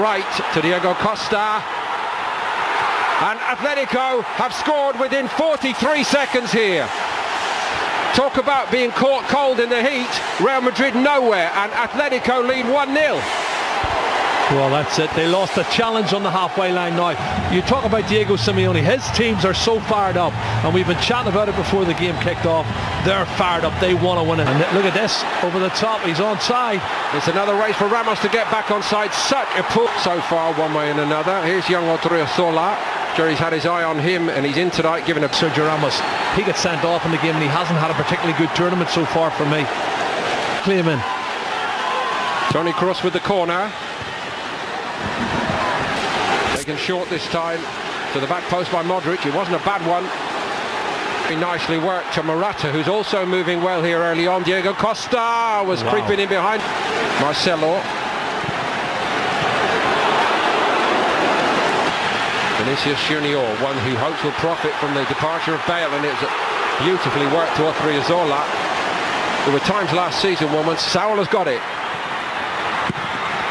right to Diego Costa. And Atletico have scored within 43 seconds here. Talk about being caught cold in the heat. Real Madrid nowhere, and Atletico lead 1-0. Well, that's it. They lost the challenge on the halfway line now. You talk about Diego Simeone. His teams are so fired up, and we've been chatting about it before the game kicked off. They're fired up. They want to win it. And look at this. Over the top. He's onside. It's another race for Ramos to get back onside. Such a pull so far, one way and another. Here's young Odriozola. Jerry's had his eye on him, and he's in tonight giving a Sergio Ramos. He gets sent off in the game, and he hasn't had a particularly good tournament so far for me. Clayman. Toni Kroos with the corner. Taken short this time to the back post by Modric. It wasn't a bad one. Very nicely worked to Morata, who's also moving well here early on. Diego Costa was creeping in behind Marcelo. Vinicius Junior, one who hopes will profit from the departure of Bale, and it was beautifully worked to Odriozola. There were times last season when Saul has got it.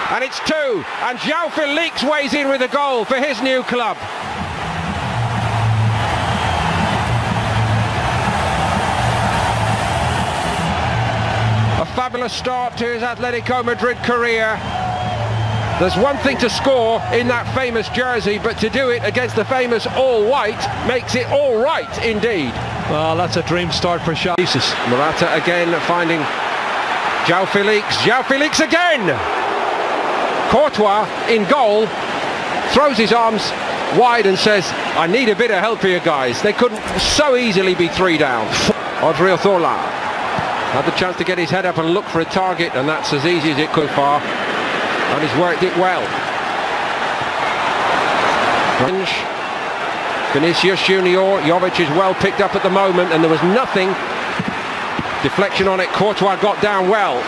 And it's two, and João Felix weighs in with a goal for his new club. A fabulous start to his Atletico Madrid career. There's one thing to score in that famous jersey, but to do it against the famous all-white makes it all right indeed. Well, that's a dream start for Shah. Morata again finding João Felix. João Felix again! Courtois in goal, throws his arms wide and says, I need a bit of help here, guys. They couldn't so easily be 3 down. Odriozola had the chance to get his head up and look for a target, and that's as easy as it could far. And he's worked it well. Vinicius Junior, Jovic is well picked up at the moment, and there was nothing. Deflection on it, Courtois got down well.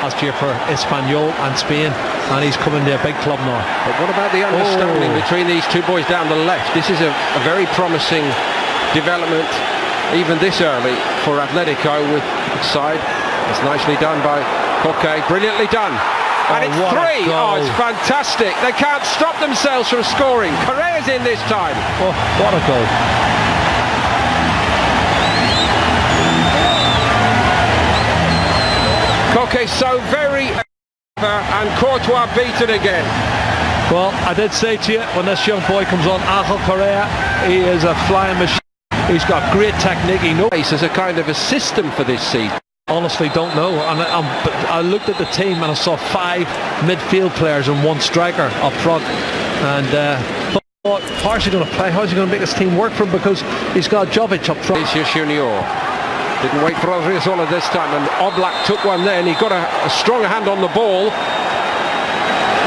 Last year for Espanyol and Spain, and he's coming to a big club now. But what about the understanding between these two boys down the left? This is a very promising development, even this early, for Atletico with the side. It's nicely done by Koke, brilliantly done. And it's 3. Oh, it's fantastic. They can't stop themselves from scoring. Correa's in this time. Oh, what a goal. Koke so very and Courtois beaten again. Well, I did say to you, when this young boy comes on, Angel Correa, he is a flying machine. He's got great technique. He knows there's a kind of a system for this season. Honestly, don't know. And I looked at the team and I saw 5 midfield players and 1 striker up front. And how's he going to play? How's he going to make his team work for him? Because he's got Jovic up front. Vinicius Junior didn't wait for Odriozola this time, and Oblak took one then. He got a strong hand on the ball.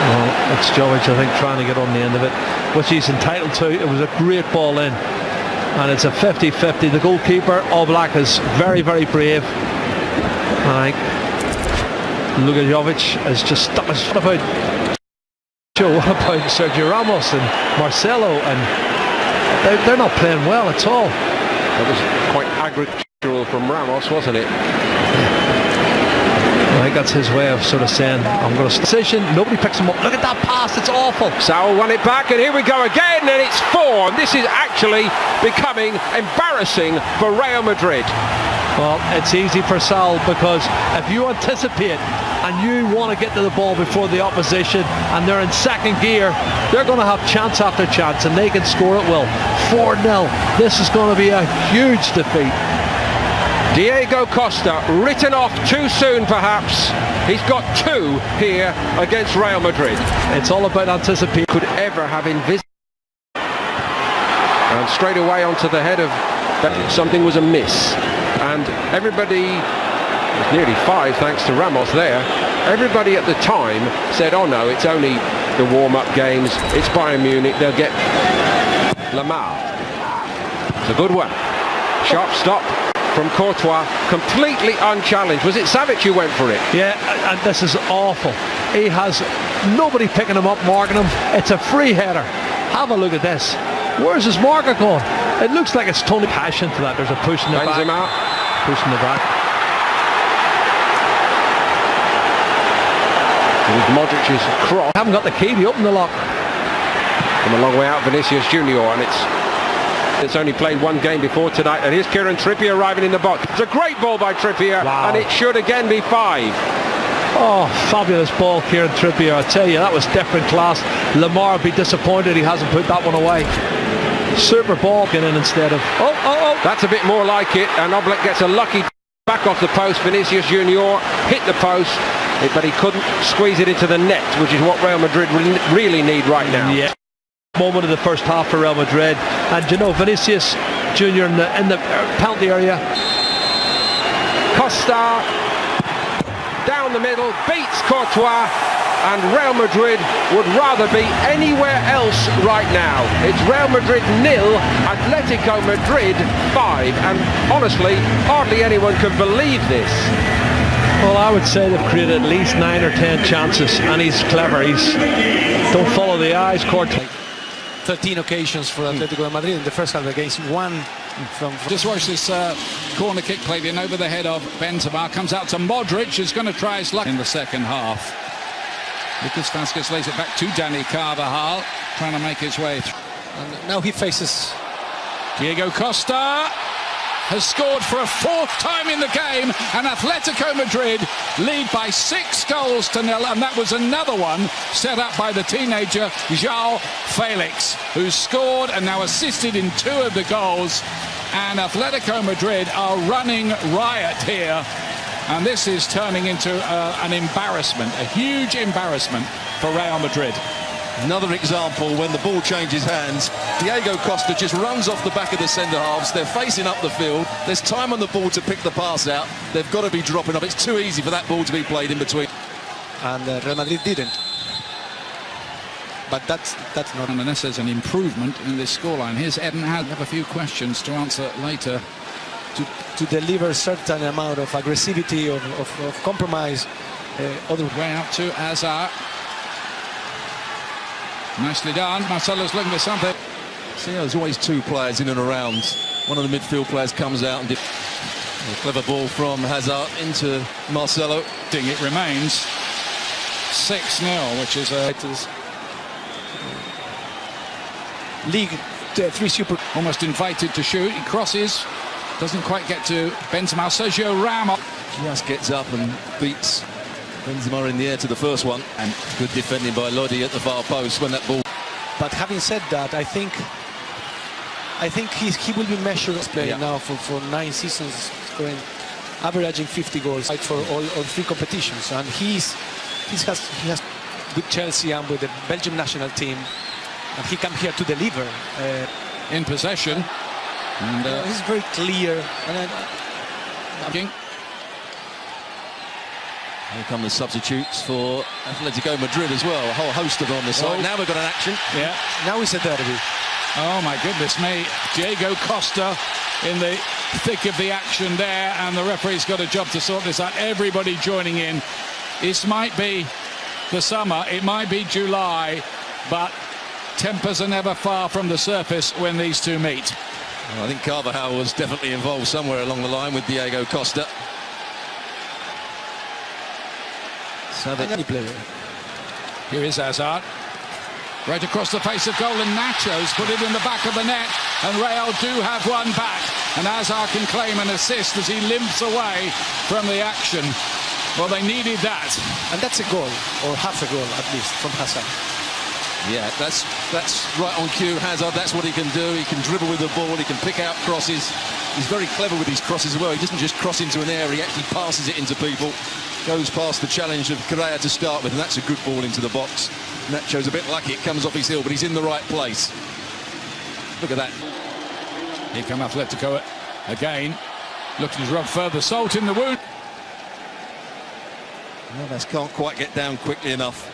Well, it's Jovic, I think, trying to get on the end of it, which he's entitled to. It was a great ball in, and it's a 50-50. The goalkeeper, Oblak, is very, very brave. I think Luka Jovic is just stuck. What about Sergio Ramos and Marcelo? And they're not playing well at all. That was quite agricultural from Ramos, wasn't it? I think that's his way of sort of saying, I'm going to decision. Nobody picks him up. Look at that pass, it's awful. Saul won it back, and here we go again, and it's 4. And this is actually becoming embarrassing for Real Madrid. Well, it's easy for Saul, because if you anticipate and you want to get to the ball before the opposition and they're in second gear, they're going to have chance after chance, and they can score at will. 4-0. This is going to be a huge defeat. Diego Costa written off too soon, perhaps. He's got 2 here against Real Madrid. It's all about anticipating. Could ever have envisaged. And straight away onto the head of something was amiss. And everybody, it's nearly 5 thanks to Ramos there, everybody at the time said, oh no, it's only the warm-up games, it's Bayern Munich, they'll get Lamar. It's a good one. Sharp stop from Courtois, completely unchallenged. Was it Savic who went for it? Yeah, and this is awful. He has nobody picking him up, marking him. It's a free header. Have a look at this. Where's his marker going? It looks like it's Tony Passion to that. There's a push in the back. Push in the back. It was Modric's cross. Haven't got the key to open the lock. From a long way out, Vinicius Junior, and it's only played one game before tonight. And here's Kieran Trippier arriving in the box. It's a great ball by Trippier, wow. And it should again be 5. Oh, fabulous ball, Kieran Trippier. I tell you, that was different class. Lamar would be disappointed he hasn't put that one away. Super ball getting in instead of... Oh. That's a bit more like it, and Oblak gets a lucky back off the post. Vinicius Junior hit the post, but he couldn't squeeze it into the net, which is what Real Madrid really need right now. Yeah. Moment of the first half for Real Madrid, and you know, Vinicius Junior in the penalty area. Costa down the middle, beats Courtois, and Real Madrid would rather be anywhere else right now. It's Real Madrid 0, Atletico Madrid 5, and honestly, hardly anyone can believe this. Well, I would say they've created at least 9 or 10 chances, and he's clever. Don't follow the eyes, Courtois. 13 occasions for Atletico de Madrid in the first half against 1 from... Just watch this corner kick played in over the head of Benzema. Comes out to Modric, who's going to try his luck in the second half. Lucas Vázquez lays it back to Dani Carvajal, trying to make his way through. And now he faces... Diego Costa has scored for a 4th time in the game, and Atletico Madrid lead by 6 goals to 0, and that was another one set up by the teenager João Felix, who scored and now assisted in 2 of the goals, and Atletico Madrid are running riot here, and this is turning into an embarrassment, a huge embarrassment for Real Madrid. Another example when the ball changes hands. Diego Costa just runs off the back of the centre halves. They're facing up the field. There's time on the ball to pick the pass out. They've got to be dropping off. It's too easy for that ball to be played in between. And Real Madrid didn't. But that's not... And unless there's an improvement in this scoreline. Here's Eden. I have a few questions to answer later. To deliver a certain amount of aggressivity, of compromise. Other way out to Hazard. Nicely done. Marcelo's looking for something. See, there's always 2 players in and around. One of the midfield players comes out and a clever ball from Hazard into Marcelo. It remains 6-0, which is a league 3 super. Almost invited to shoot. He crosses, doesn't quite get to Benzema. Sergio Ramos Just gets up and beats Benzema in the air to the first one, and good defending by Lodi at the far post when that ball. But having said that, I think he will be measured as playing now for 9 seasons, scoring, averaging 50 goals for all 3 competitions, and he has with Chelsea and with the Belgium national team, and he came here to deliver in possession, and he's very clear. And Here come the substitutes for Atletico Madrid as well. A whole host of them on the side. Now we've got an action. Yeah. Now it's a derby. Oh my goodness me. Diego Costa in the thick of the action there, and the referee's got a job to sort this out. Everybody joining in. This might be the summer, it might be July, but tempers are never far from the surface when these two meet. Well, I think Carvajal was definitely involved somewhere along the line with Diego Costa. So here is Hazard, right across the face of goal, and Nacho's put it in the back of the net, and Real do have one back, and Hazard can claim an assist as he limps away from the action. Well, they needed that, and that's a goal, or half a goal at least, from Hazard. Yeah, that's right on cue. Hazard, that's what he can do. He can dribble with the ball, he can pick out crosses. He's very clever with his crosses as well. He doesn't just cross into an area, he actually passes it into people. Goes past the challenge of Korea to start with, and that's a good ball into the box. Nacho's a bit lucky, it comes off his heel, but he's in the right place. Look at that. Here come Atletico again, looking to rub further salt in the wound. Well, can't quite get down quickly enough.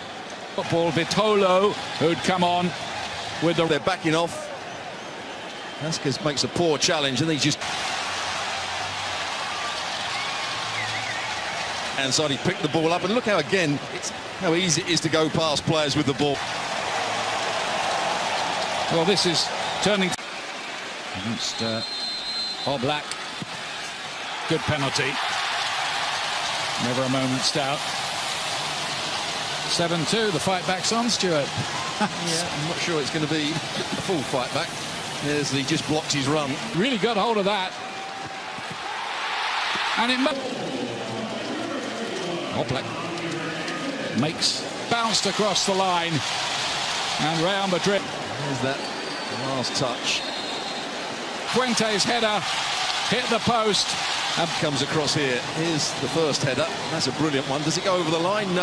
Football, Vitolo, who'd come on with the... They're backing off. Vázquez makes a poor challenge, and he's just... And so he picked the ball up, and look how, again, how easy it is to go past players with the ball. Well, this is turning against Oblak. Good penalty. Never a moment's doubt. 7-2, the fight back's on, Stuart. Yeah, I'm not sure it's going to be a full fight back. There's he just blocked his run. Really got hold of that. And it Oblak makes bounced across the line. And Real Madrid. There's that last touch. Fuente's header hit the post. And comes across here. Here's the first header. That's a brilliant one. Does it go over the line? No.